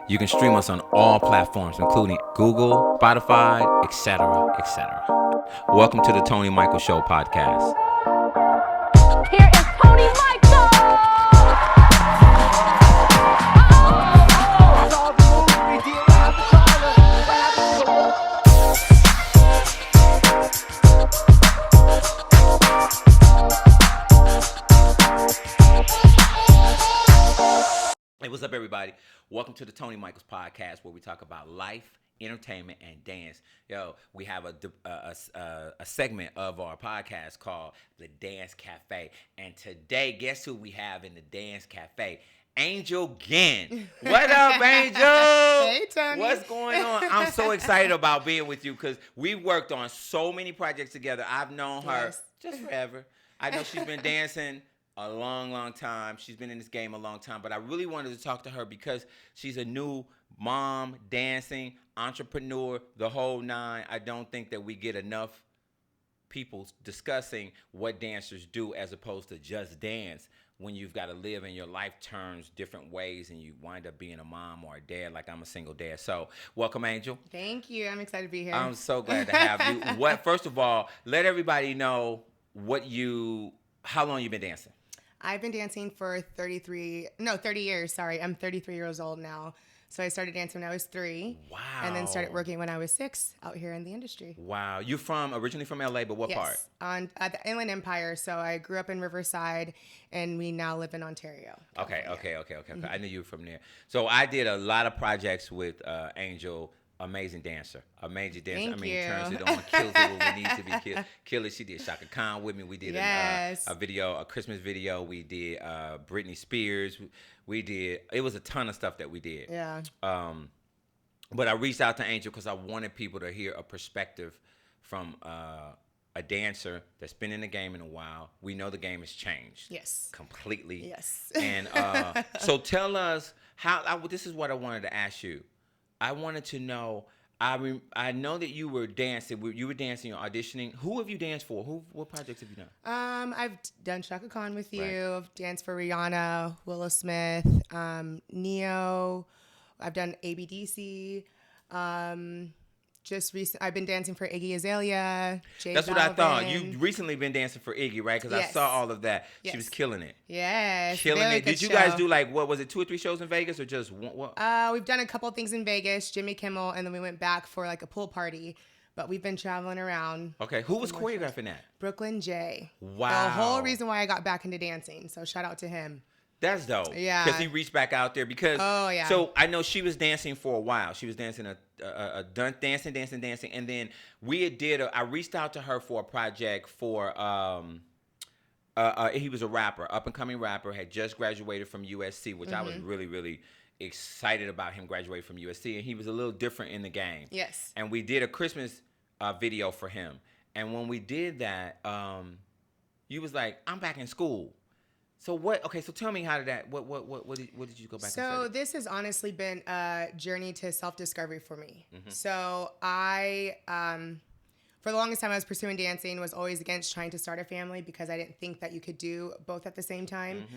You can stream us on all platforms, including Google, Spotify, etc., etc. Welcome to the Tony Michael Show podcast. Here is Tony Michael! Hey, what's up, everybody? Welcome to the Tony Michaels podcast, where we talk about life, entertainment, and dance. Yo, we have a segment of our podcast called The Dance Cafe. And today, guess who we have in the Dance Cafe? Angel Ginn. What up, Angel? Hey, Tony. What's going on? I'm so excited about being with you because we worked on so many projects together. I've known her just forever. I know she's been dancing a long time. She's been in this game a long time, but I really wanted to talk to her because she's a new mom, dancing, entrepreneur, the whole nine. I don't think that we get enough people discussing what dancers do as opposed to just dance when you've got to live and your life turns different ways and you wind up being a mom or a dad, like I'm a single dad. So welcome, Angel. Thank you. I'm excited to be here. I'm so glad to have you. First of all, let everybody know how long you've been dancing. I've been dancing for 30 years. Sorry, I'm 33 years old now. So I started dancing when I was 3. Wow. And then started working when I was 6 out here in the industry. Wow. You're originally from LA, but what part? Yes, on the Inland Empire. So I grew up in Riverside, and we now live in Ontario. Okay. Mm-hmm. I knew you were from there. So I did a lot of projects with Angel. Amazing dancer. Thank you. Turns it on, kills it when we need to be kill it. She did Shaka Khan with me. We did a Christmas video. We did Britney Spears. It was a ton of stuff that we did. Yeah. But I reached out to Angel because I wanted people to hear a perspective from a dancer that's been in the game in a while. We know the game has changed. Yes. Completely. Yes. And so tell us this is what I wanted to ask you. I wanted to know. I know that you were dancing. You were dancing, auditioning. Who have you danced for? What projects have you done? I've done Shaka Khan with you. Right. I've danced for Rihanna, Willow Smith, Neo. I've done ABDC. I've been dancing for Iggy Azalea, J.balvin. That's what I thought. You recently been dancing for Iggy, right? Because Yes. I saw all of that. Yes. She was killing it. Yes. Killing very it. good Did you show. guys do what was it, 2 or 3 shows in Vegas or just one? What? We've done a couple things in Vegas, Jimmy Kimmel, and then we went back for like a pool party. But we've been traveling around. Okay. Who was choreographing that? Brooklyn J. Wow. The whole reason why I got back into dancing. So shout out to him. That's dope. Yeah. Because he reached back out there because. Oh, yeah. So I know she was dancing for a while. She was dancing dancing, and then I reached out to her for a project for he was a rapper, up and coming rapper, had just graduated from USC, which I was really, really excited about him graduating from USC, and he was a little different in the game. Yes. And we did a Christmas video for him, and when we did that, you was like, "I'm back in school." So what? Okay, so tell me how did that? What did you go back and study? So this has honestly been a journey to self-discovery for me. Mm-hmm. So I, for the longest time, I was pursuing dancing. Was always against trying to start a family because I didn't think that you could do both at the same time.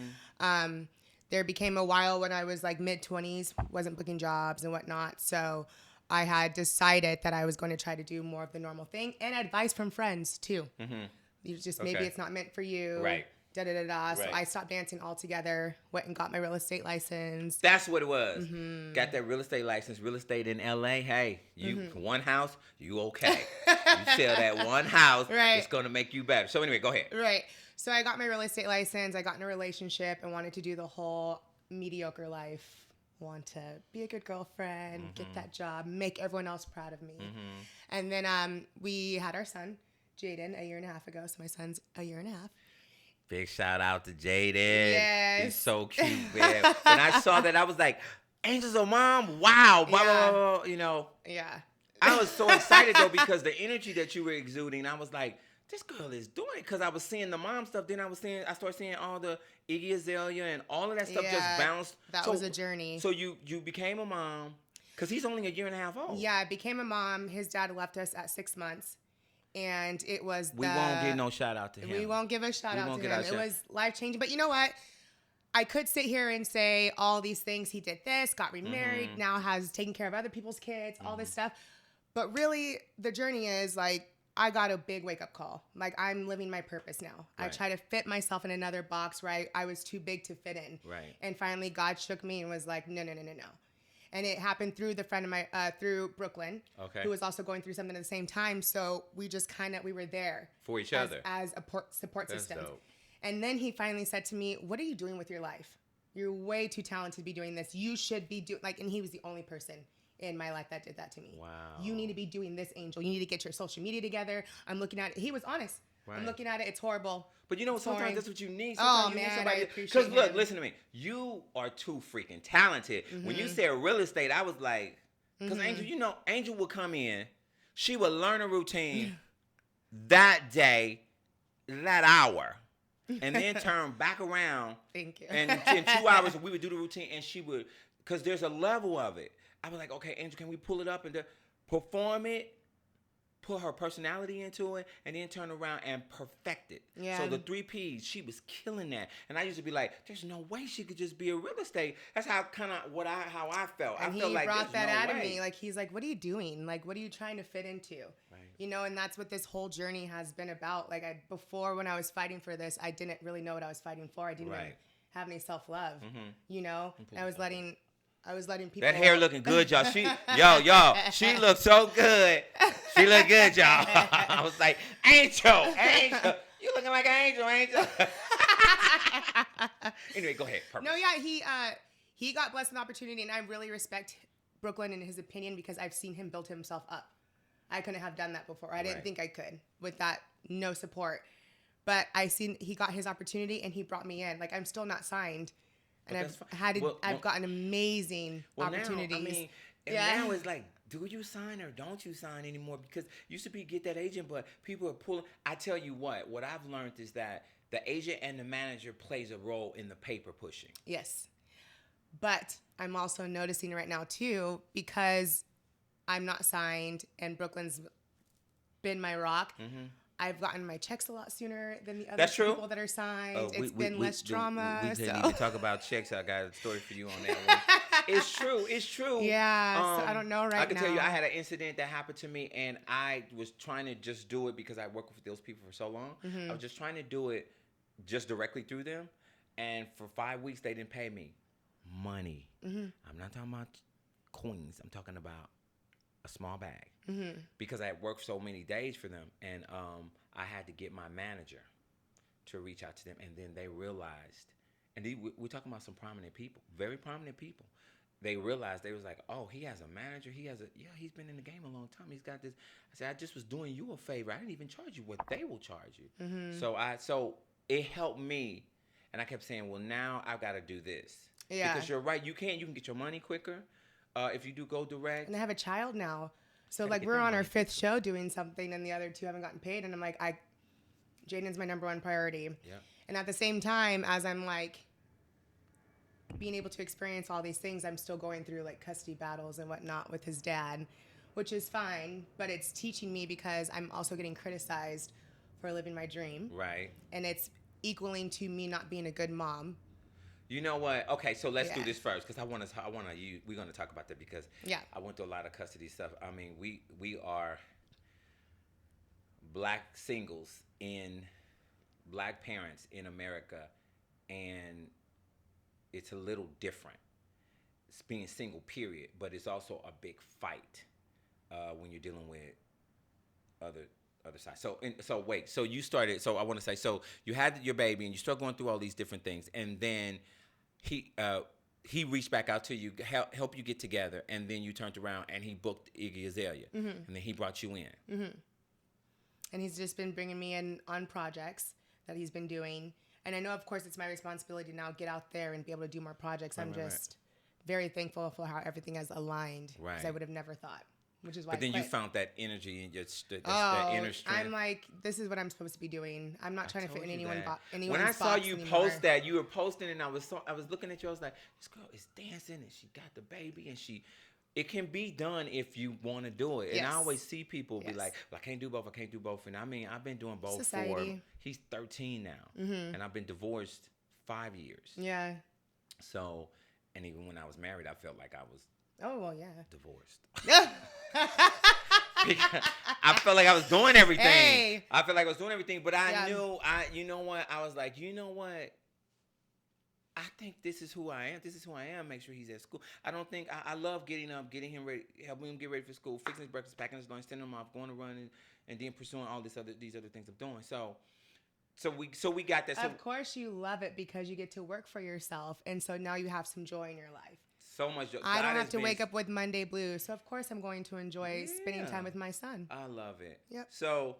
Mm-hmm. There became a while when I was like mid-20s, wasn't booking jobs and whatnot. So I had decided that I was going to try to do more of the normal thing and advice from friends too. Mm-hmm. You just maybe it's not meant for you. Right. So Right. I stopped dancing altogether, went and got my real estate license. That's what it was. Got that real estate license, real estate in LA. Hey, one house, you okay. You sell that one house, Right. it's going to make you better. So anyway, go ahead. Right. So I got my real estate license. I got in a relationship and wanted to do the whole mediocre life. Want to be a good girlfriend, get that job, make everyone else proud of me. And then we had our son, Jaden, a year and a half ago. So my son's a year and a half. Big shout out to Jaden. Yes. He's so cute, man. When I saw that, I was like, Angel's a mom? Wow. Blah, blah, blah, blah. You know. Yeah. I was so excited, though, because the energy that you were exuding, I was like, this girl is doing it. Because I was seeing the mom stuff. Then I started seeing all the Iggy Azalea and all of that stuff just bounced. That was a journey. So you became a mom. Because he's only a year and a half old. Yeah, I became a mom. His dad left us at 6 months. And it was we won't give no shout out to him. We won't give a shout out to him. It was life changing. But you know what? I could sit here and say all these things. He did this, got remarried, now has taken care of other people's kids, all this stuff. But really, the journey is like, I got a big wake-up call. Like, I'm living my purpose now. Right. I try to fit myself in another box where I was too big to fit in. Right. And finally, God shook me and was like, no. And it happened through the friend of my, through Brooklyn, who was also going through something at the same time. So we just we were there. For each other. As a support system. Dope. And then he finally said to me, what are you doing with your life? You're way too talented to be doing this. You should be doing, and he was the only person in my life that did that to me. Wow. You need to be doing this, Angel. You need to get your social media together. I'm looking at it. He was honest. Right. I'm looking at it. It's horrible. But you know, sometimes that's what you need. Sometimes you need somebody, I appreciate it. Because look, listen to me. You are too freaking talented. When you said real estate, I was like, because Angel would come in. She would learn a routine that day, that hour. And then turn back around. Thank you. And in 2 hours, we would do the routine, and she would, because there's a level of it. I was like, okay, Angel, can we pull it up and perform it, put her personality into it, and then turn around and perfect it. Yeah. So the 3 Ps, she was killing that. And I used to be like, there's no way she could just be a real estate. That's how how I felt. And I felt like brought that out of way. me. Like, he's like, what are you doing? Like, what are you trying to fit into? Right. You know, and that's what this whole journey has been about. Like, before when I was fighting for this, I didn't really know what I was fighting for. I didn't even have any self-love. You know, I was letting people. That hair looking good, y'all. Y'all, she looked so good. She looked good, y'all. I was like, Angel, you looking like an angel. Anyway, go ahead. Purpose. No, yeah, he got blessed with an opportunity, and I really respect Brooklyn and his opinion because I've seen him build himself up. I couldn't have done that before. I didn't think I could with that no support. But he got his opportunity, and he brought me in. Like, I'm still not signed. And I've gotten amazing opportunities. Now it's like, do you sign or don't you sign anymore? Because used to be get that agent, but people are pulling. I tell you what I've learned is that the agent and the manager plays a role in the paper pushing. Yes. But I'm also noticing right now too, because I'm not signed and Brooklyn's been my rock. I've gotten my checks a lot sooner than the other people that are signed. It's been less drama. We need to talk about checks. I got a story for you on that one. It's true. Yeah, so I don't know right now. I can tell you I had an incident that happened to me, and I was trying to just do it because I worked with those people for so long. I was just trying to do it just directly through them, and for 5 weeks, they didn't pay me money. I'm not talking about coins. I'm talking about a small bag because I had worked so many days for them, and I had to get my manager to reach out to them, and then they realized, and we're talking about some prominent people, very prominent people. They realized, they was like, oh, he has a manager, he's been in the game a long time, he's got this. I said, I just was doing you a favor. I didn't even charge you what they will charge you. So it helped me, and I kept saying, well, now I've got to do this. Yeah. Because you're right, you can get your money quicker. If you do go direct. And I have a child now. So, like, we're on our 5th show doing something, and the other 2 haven't gotten paid. And I'm like, Jaden's my number 1 priority. Yeah. And at the same time, as I'm, like, being able to experience all these things, I'm still going through, like, custody battles and whatnot with his dad, which is fine. But it's teaching me because I'm also getting criticized for living my dream. Right. And it's equaling to me not being a good mom. You know what? Okay, so let's do this first because we're going to talk about that because I went through a lot of custody stuff. I mean, we are black singles in black parents in America, and it's a little different. It's being single, period, but it's also a big fight when you're dealing with other side. So you started. So I want to say, so you had your baby, and you started going through all these different things, and then he reached back out to you, help you get together, and then you turned around and he booked Iggy Azalea, and then he brought you in. And he's just been bringing me in on projects that he's been doing, and I know, of course, it's my responsibility to now get out there and be able to do more projects. I'm just very thankful for how everything has aligned, because I would have never thought. Which is why. But then you found that energy and just that inner strength. I'm like, this is what I'm supposed to be doing. I'm not trying to fit in anyone's box. When I saw you post that, you were posting, and I was looking at you. I was like, this girl is dancing, and she got the baby, and it can be done if you want to do it. And I always see people be like, well, I can't do both. And I mean, I've been doing both he's 13 now, and I've been divorced 5 years. Yeah. So, and even when I was married, I felt like I was divorced. I felt like I was doing everything. Hey. I felt like I was doing everything, but I knew, you know what? I was like, you know what? I think this is who I am. This is who I am. Make sure he's at school. I don't think I love getting up, getting him ready, helping him get ready for school, fixing his breakfast, packing his lunch, sending him off, going to run, and then pursuing all these other things I'm doing. So we got that. So, of course, you love it because you get to work for yourself, and so now you have some joy in your life. So much joy. I don't have to wake up with Monday blues, so of course I'm going to enjoy spending time with my son. I love it. Yep. So,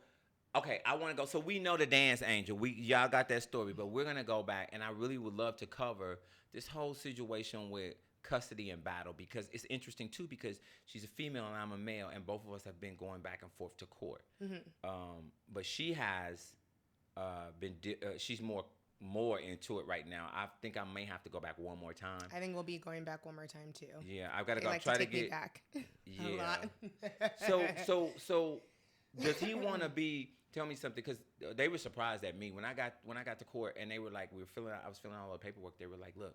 okay, I want to go. So we know the dance, Angel. Y'all got that story, but we're gonna go back, and I really would love to cover this whole situation with custody and battle because it's interesting too because she's a female and I'm a male, and both of us have been going back and forth to court. But she has she's more into it right now. I think I may have to go back one more time. I think we'll be going back one more time too. Yeah, I've got to They go like try to to take me get back. Yeah. A lot. So does he want to be? Tell me something, because they were surprised at me when I got to court, and they were like, I was filling out all the paperwork. They were like, look,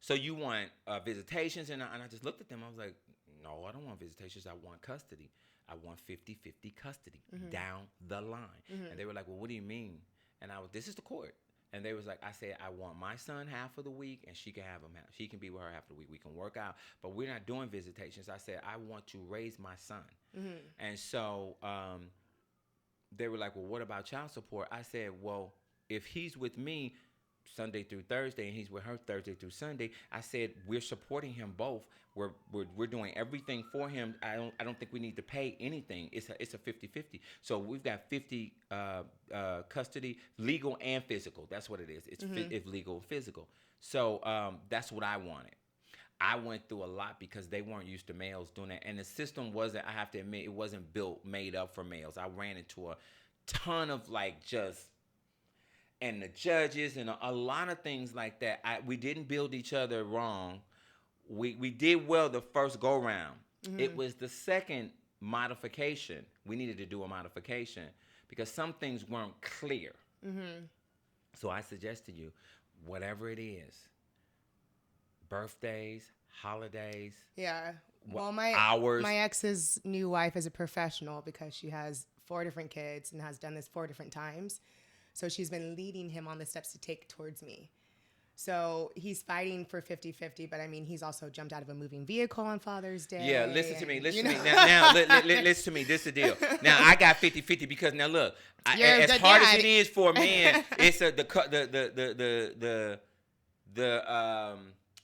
so you want visitations, and I just looked at them. I was like, no, I don't want visitations. I want custody. I want 50-50 custody down the line. And they were like, well, what do you mean? And this is the court. And they was like, I said, I want my son half of the week, and she can have him half. She can be with her half of the week. We can work out, but we're not doing visitations. I said, I want to raise my son. And so they were like, well, what about child support? I said, well, if he's with me Sunday through Thursday and he's with her Thursday through Sunday, I said, we're supporting him both. We're doing everything for him. I don't think we need to pay anything. It's a 50-50. So we've got 50 custody, legal and physical. That's what it is. It's legal and physical. So that's what I wanted. I went through a lot because they weren't used to males doing that. And the system wasn't, I have to admit, it wasn't made up for males. I ran into a ton of and the judges and a lot of things like that. We didn't build each other wrong. We did well the first go round. It was the second modification. We needed to do a modification because some things weren't clear. So I suggest to you, whatever it is, birthdays, holidays. Yeah. Well, my ex's new wife is a professional because she has 4 different kids and has done this 4 different times. So she's been leading him on the steps to take towards me. So he's fighting for 50-50, but I mean, he's also jumped out of a moving vehicle on Father's Day. Yeah, listen to me. Listen to me. Now listen to me. This is the deal. Now, I got 50-50 because now look, as hard as it is for a man, it's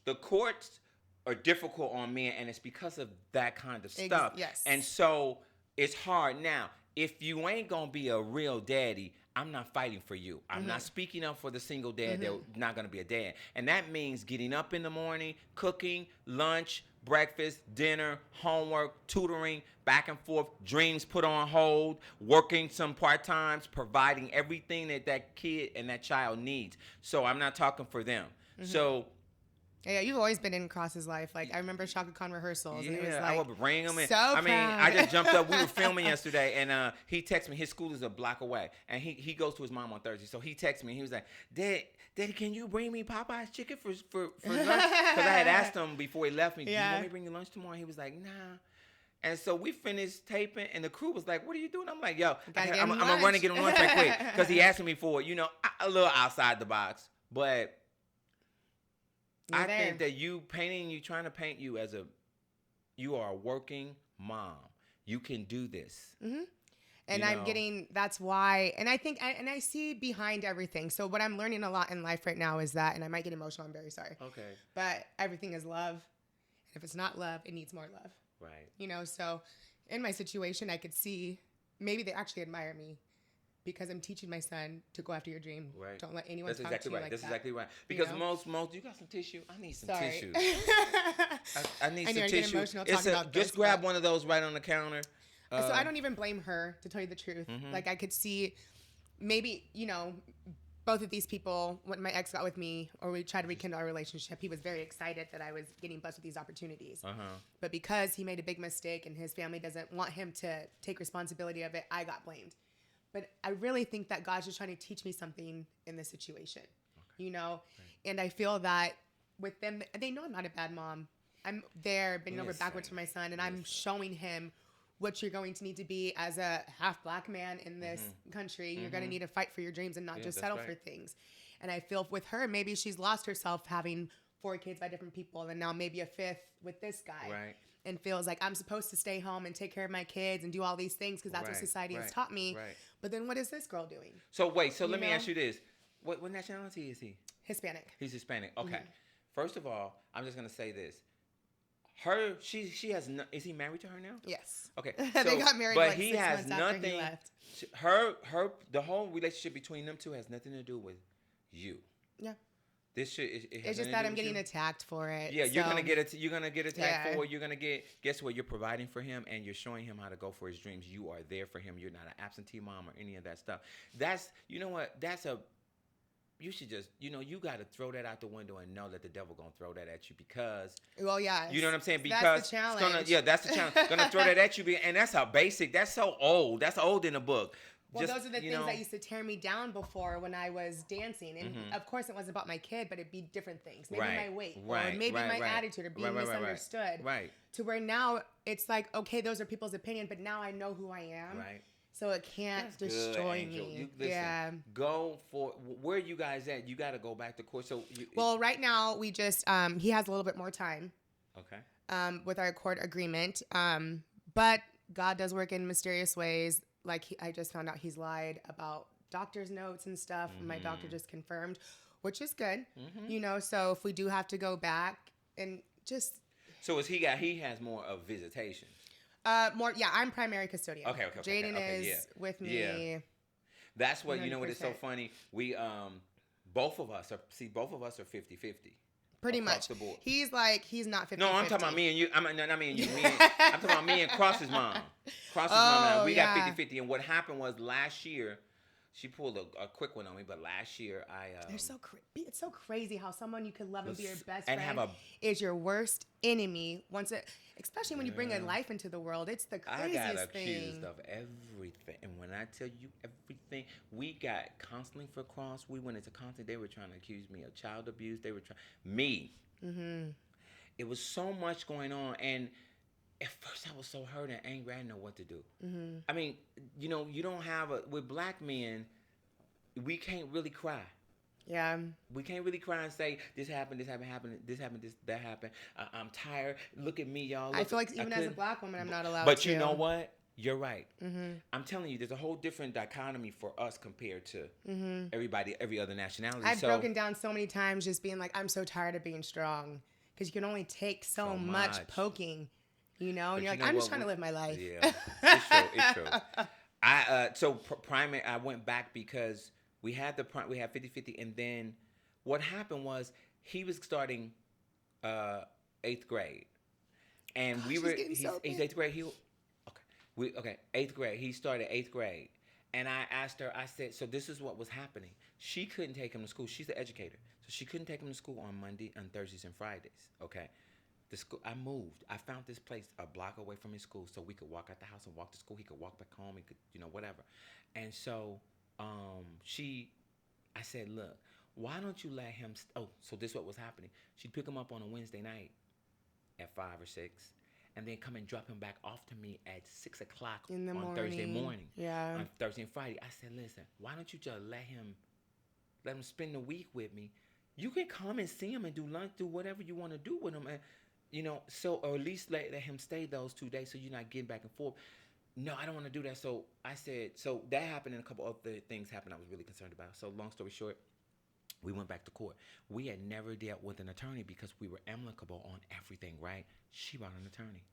the courts are difficult on men, and it's because of that kind of stuff. Yes. And so it's hard. Now, if you ain't going to be a real daddy, I'm not fighting for you. I'm not speaking up for the single dad that's not going to be a dad. And that means getting up in the morning, cooking, lunch, breakfast, dinner, homework, tutoring, back and forth, dreams put on hold, working some part-times, providing everything that kid and that child needs. So I'm not talking for them. So... Yeah, you've always been in Cross's life. Like, I remember Shaka Khan rehearsals. Yeah, and it was like, I would bring him in. So I mean, proud. I just jumped up. We were filming yesterday, and he texted me. His school is a block away, and he goes to his mom on Thursday. So he texted me. He was like, Daddy, can you bring me Popeye's chicken for lunch? Because I had asked him before he left me, do you want me to bring you lunch tomorrow? And he was like, nah. And so we finished taping, and the crew was like, what are you doing? I'm like, yo, I'm going to run and get him lunch right quick. Because he asked me for it, a little outside the box. But... I think that trying to paint you as you are a working mom. You can do this. And that's why, and I think, and I see behind everything. So what I'm learning a lot in life right now is that, and I might get emotional, I'm very sorry. Okay. But everything is love. And if it's not love, it needs more love. Right. So in my situation, I could see, maybe they actually admire me. Because I'm teaching my son to go after your dream. Right. Don't let anyone That's talk exactly to you right. like That's that. exactly right. Because most, you got some tissue? I need some tissue. I need some tissue. Get emotional talking about this, just grab one of those right on the counter. So I don't even blame her, to tell you the truth. Like, I could see maybe, both of these people, when my ex got with me, or we tried to rekindle our relationship, he was very excited that I was getting blessed with these opportunities. But because he made a big mistake and his family doesn't want him to take responsibility of it, I got blamed. But I really think that God's just trying to teach me something in this situation, Right. And I feel that with them, they know I'm not a bad mom. I'm there bending over backwards for my son, and I'm showing him what you're going to need to be as a half black man in this country. You're going to need to fight for your dreams and not just settle for things. And I feel with her, maybe she's lost herself having 4 kids by different people, and now maybe a 5th with this guy. Right. And feels like I'm supposed to stay home and take care of my kids and do all these things because that's what society has taught me. Right. But then what is this girl doing? So wait, let me ask you this. What nationality is he? Hispanic. He's Hispanic. Okay. First of all, I'm just going to say this. She has no, is he married to her now? Yes. Okay. So, they got married, but like he 6 has months after nothing. He left. The whole relationship between them two has nothing to do with you. Yeah. This shit. It's just that I'm getting attacked for it. Yeah, you're gonna get it. You're gonna get attacked for it. You're gonna get. Guess what? You're providing for him, and you're showing him how to go for his dreams. You are there for him. You're not an absentee mom or any of that stuff. That's. You know what? That's a. You should just. You got to throw that out the window and know that the devil gonna throw that at you because. Well, yeah. You know what I'm saying? Because that's the challenge. That's the challenge. Gonna throw that at you, and that's a basic. That's so old. That's old in the book. Well, those are the things that used to tear me down before when I was dancing. And of course, it wasn't about my kid, but it'd be different things. Maybe my weight, or maybe my attitude, or being misunderstood. Right. To where now it's like, okay, those are people's opinion, but now I know who I am. Right. So it can't destroy me. Go for where you guys at. You got to go back to court. So right now we just he has a little bit more time. Okay. With our court agreement, but God does work in mysterious ways. Like I just found out he's lied about doctor's notes and stuff. My doctor just confirmed, which is good. So if we do have to go back and just. So he has more of visitation. I'm primary custodian. Okay. Jaden is with me. Yeah. That's what, 100%. What is so funny. We, both of us are 50-50. Pretty much. The board. He's not 50-50. No, I'm talking about me and you. I'm not me and you. I'm talking about me and Cross's mom. Mom. We got 50-50. And what happened was last year, she pulled a quick one on me. But last year, it's so crazy how someone you could love and be your best friend is your worst enemy. Especially when you bring a life into the world, it's the craziest thing. I got accused of everything, and when I tell you everything, we got counseling for Cross. We went into counseling. They were trying to accuse me of child abuse. They were trying me. It was so much going on, and at first I was so hurt and angry. I didn't know what to do. I mean, you don't have with black men, we can't really cry. Yeah. We can't really cry and say, this happened, that happened. I'm tired. Look at me, y'all. I feel like even as a black woman, I'm not allowed to. But you know what? You're right. I'm telling you, there's a whole different dichotomy for us compared to every other nationality. I've broken down so many times just being like, I'm so tired of being strong. Because you can only take so much poking, and you're like, I'm just trying to live my life. Yeah, it's true. I went back because we had 50-50, and then what happened was he was starting 8th grade, and he's 8th grade. Eighth grade. He started 8th grade, and I asked her. I said, so this is what was happening. She couldn't take him to school. She's the educator, so she couldn't take him to school on Thursdays and Fridays. Okay. The school. I moved. I found this place a block away from his school, so we could walk out the house and walk to school. He could walk back home. He could, whatever. And so. I said, look, why don't you let him, so this is what was happening. She'd pick him up on a Wednesday night at 5 or 6, and then come and drop him back off to me at 6 o'clock on Thursday morning. Yeah. On Thursday and Friday. I said, listen, why don't you just let him spend the week with me? You can come and see him and do lunch, do whatever you want to do with him. And, or at least let him stay those 2 days so you're not getting back and forth. No, I don't want to do that. So I said, so that happened and a couple other things happened I was really concerned about. So long story short, we went back to court. We had never dealt with an attorney because we were amicable on everything, right? She brought an attorney.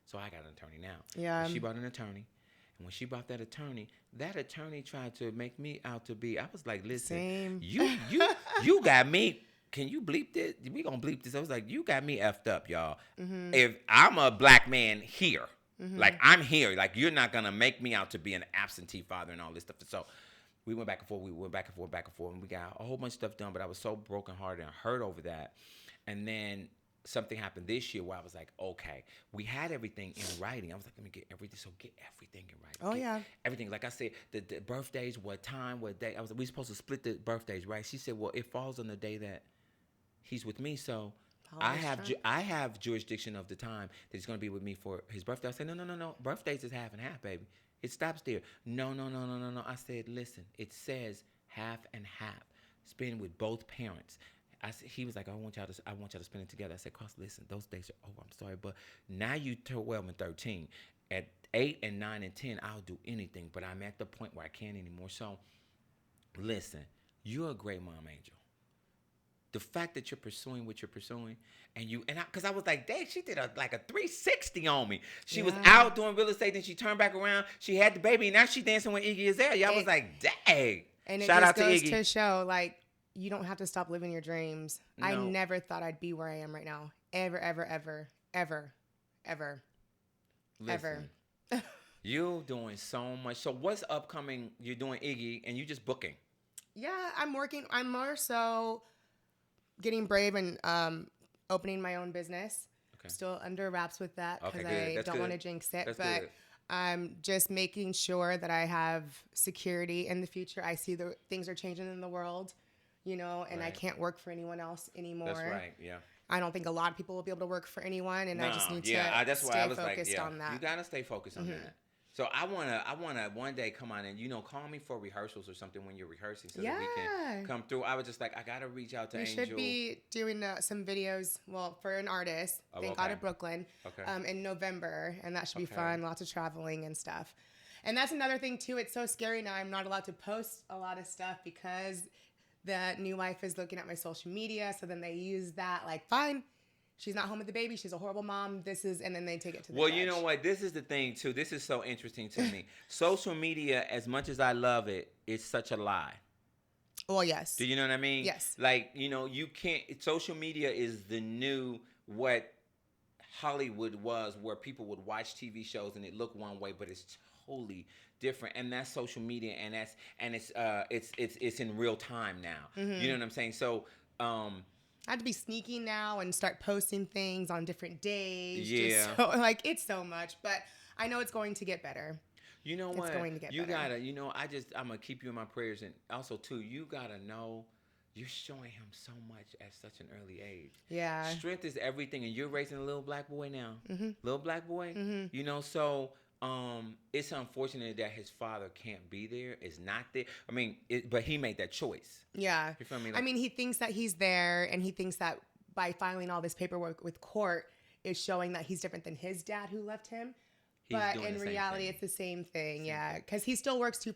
So I got an attorney now. Yeah. But she brought an attorney. And when she brought that attorney tried to make me out to be, I was like, listen, you got me. Can you bleep this? We gonna bleep this. I was like, you got me effed up, y'all. If I'm a black man here, like I'm here, like you're not gonna make me out to be an absentee father and all this stuff. So we went back and forth, and we got a whole bunch of stuff done. But I was so brokenhearted and hurt over that. And then something happened this year where I was like, okay, we had everything in writing. I was like, let me get everything. So get everything in writing. Everything. Like I said, the birthdays, what time, what day. We supposed to split the birthdays, right? She said, well, it falls on the day that he's with me, so Holiday I have jurisdiction of the time that he's going to be with me for his birthday. I said, no. Birthdays is half and half, baby. It stops there. No. I said, listen, it says half and half. Spend with both parents. He was like, I want y'all to spend it together. I said, Cross, listen, those days are over. I'm sorry, but now you 12 and 13. At 8 and 9 and 10, I'll do anything, but I'm at the point where I can't anymore. So, listen, you're a great mom, Angel. The fact that you're pursuing what you're pursuing, because I was like, dang, she did like a 360 on me. She was out doing real estate, then she turned back around. She had the baby, and now she's dancing with Iggy Azalea. I was like, dang. And it Shout just out to goes Iggy. to show, like, you don't have to stop living your dreams. No. I never thought I'd be where I am right now. Ever. Listen, you're doing so much. So what's upcoming? You're doing Iggy, and you just booking. Yeah, I'm working. I'm more so getting brave and opening my own business. Okay. Still under wraps with that because Okay, good. I don't want to jinx it. That's but good. I'm just making sure that I have security in the future. I see the things are changing in the world, and I Right. can't work for anyone else anymore. That's right. Yeah. I don't think a lot of people will be able to work for anyone, and I just need to that's why stay I was focused like, on that. You gotta stay focused on that. So I wanna one day come on and call me for rehearsals or something when you're rehearsing so that we can come through. I was just like, I gotta reach out to We Angel. should be doing some videos, for an artist, Thank God of Brooklyn, in November, and that should be fun. Lots of traveling and stuff. And that's another thing too. It's so scary now. I'm not allowed to post a lot of stuff because the new wife is looking at my social media. So then they use that like, fine, she's not home with the baby. She's a horrible mom. And then they take it to the judge. You know what? This is the thing too. This is so interesting to me. Social media, as much as I love it, it's such a lie. Well, yes. Do you know what I mean? Yes. Like, you can't, social media is the new, what Hollywood was, where people would watch TV shows and it looked one way, but it's totally different. And that's social media, and it's in real time now. Mm-hmm. You know what I'm saying? So, I have to be sneaky now and start posting things on different days. Yeah. It's so much, but I know it's going to get better. You know what? It's going to get better. Gotta, I'm gonna keep you in my prayers, and also too, you gotta know you're showing him so much at such an early age. Yeah. Strength is everything, and you're raising a little black boy now. Mm-hmm. Little black boy. Mm-hmm. So it's unfortunate that his father can't be there, is not there. I mean, but he made that choice. Yeah. You feel me? I mean, he thinks that he's there, and he thinks that by filing all this paperwork with court is showing that he's different than his dad who left him. But in reality, it's the same thing. Yeah. Because he still works 2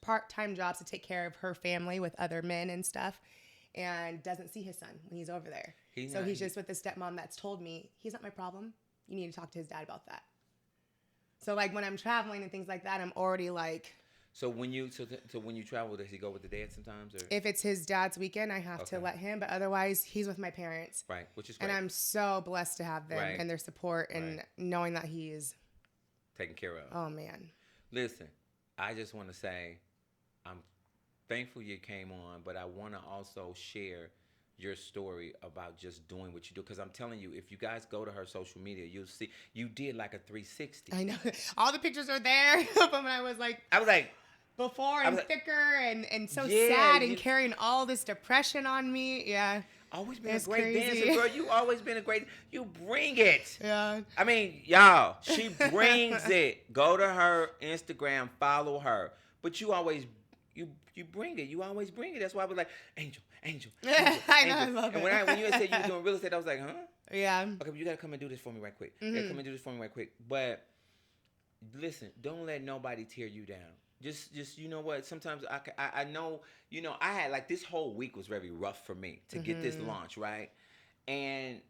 part-time jobs to take care of her family with other men and stuff, and doesn't see his son when he's over there. He's just with the stepmom that's told me, he's not my problem. You need to talk to his dad about that. So, like, when I'm traveling and things like that, I'm already like... So when you travel, does he go with the dad sometimes? Or? If it's his dad's weekend, I have to let him. But otherwise, he's with my parents. Right, which is great. And I'm so blessed to have them and their support and knowing that he is... taken care of. Oh, man. Listen, I just want to say I'm thankful you came on, but I want to also share your story about just doing what you do. Because I'm telling you, if you guys go to her social media, you'll see you did like a 360. I know. All the pictures are there of when I was like before and thicker and so sad and carrying all this depression on me. Yeah. Always been a great dancer, girl. You always been you bring it. Yeah. I mean, y'all, she brings it. Go to her Instagram, follow her. But you always, you bring it. You always bring it. That's why I was like, Angel. I know, I love and it. when you said you were doing real estate, I was like, huh? Yeah. Okay, but you got to come and do this for me right quick. Mm-hmm. You got to come and do this for me right quick. But listen, don't let nobody tear you down. Just you know what? Sometimes I know, I had like this whole week was very rough for me to get this launch, right? And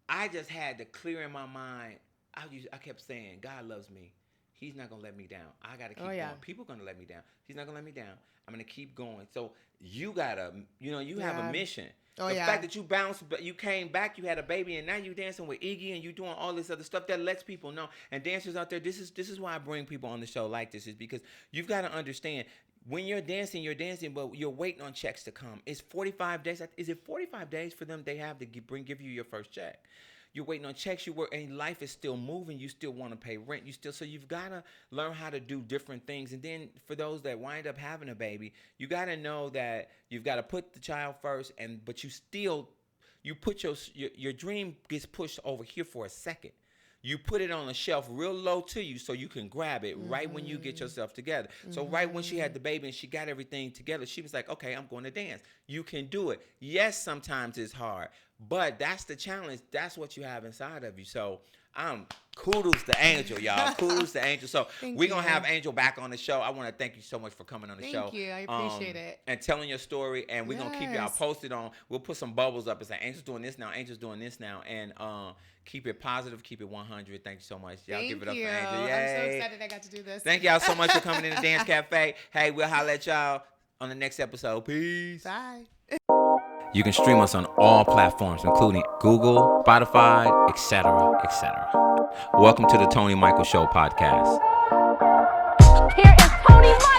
I just had to clear in my mind. I kept saying, God loves me. He's not going to let me down. I got to keep going. People are going to let me down. He's not going to let me down. I'm going to keep going. So you got to, you have a mission. The fact that you bounced, but you came back, you had a baby, and now you dancing with Iggy and you doing all this other stuff that lets people know. And dancers out there, this is why I bring people on the show like this, is because you've got to understand, when you're dancing, but you're waiting on checks to come. It's 45 days. Is it 45 days for them they have to give you your first check? You're waiting on checks, you work, and life is still moving. You still want to pay rent. So you've got to learn how to do different things. And then for those that wind up having a baby, you got to know that you've got to put the child first, but you you put your dream gets pushed over here for a second. You put it on a shelf real low to you so you can grab it right when you get yourself together. So right when she had the baby and she got everything together, she was like, okay, I'm going to dance. You can do it. Yes, sometimes it's hard, but that's the challenge. That's what you have inside of you. So kudos to Angel, y'all. Kudos to Angel. So we're going to have Angel back on the show. I want to thank you so much for coming on the show. Thank you. I appreciate it. And telling your story. And we're going to keep y'all posted on. We'll put some bubbles up and say, Angel's doing this now. Angel's doing this now. And keep it positive. Keep it 100. Thank you so much. Y'all give it up for Angel. Yay. I'm so excited I got to do this. Thank y'all so much for coming in the Dance Cafe. Hey, we'll holler at y'all on the next episode. Peace. Bye. You can stream us on all platforms, including Google, Spotify, etc., etc. Welcome to the Tony Michael Show podcast. Here is Tony Michael.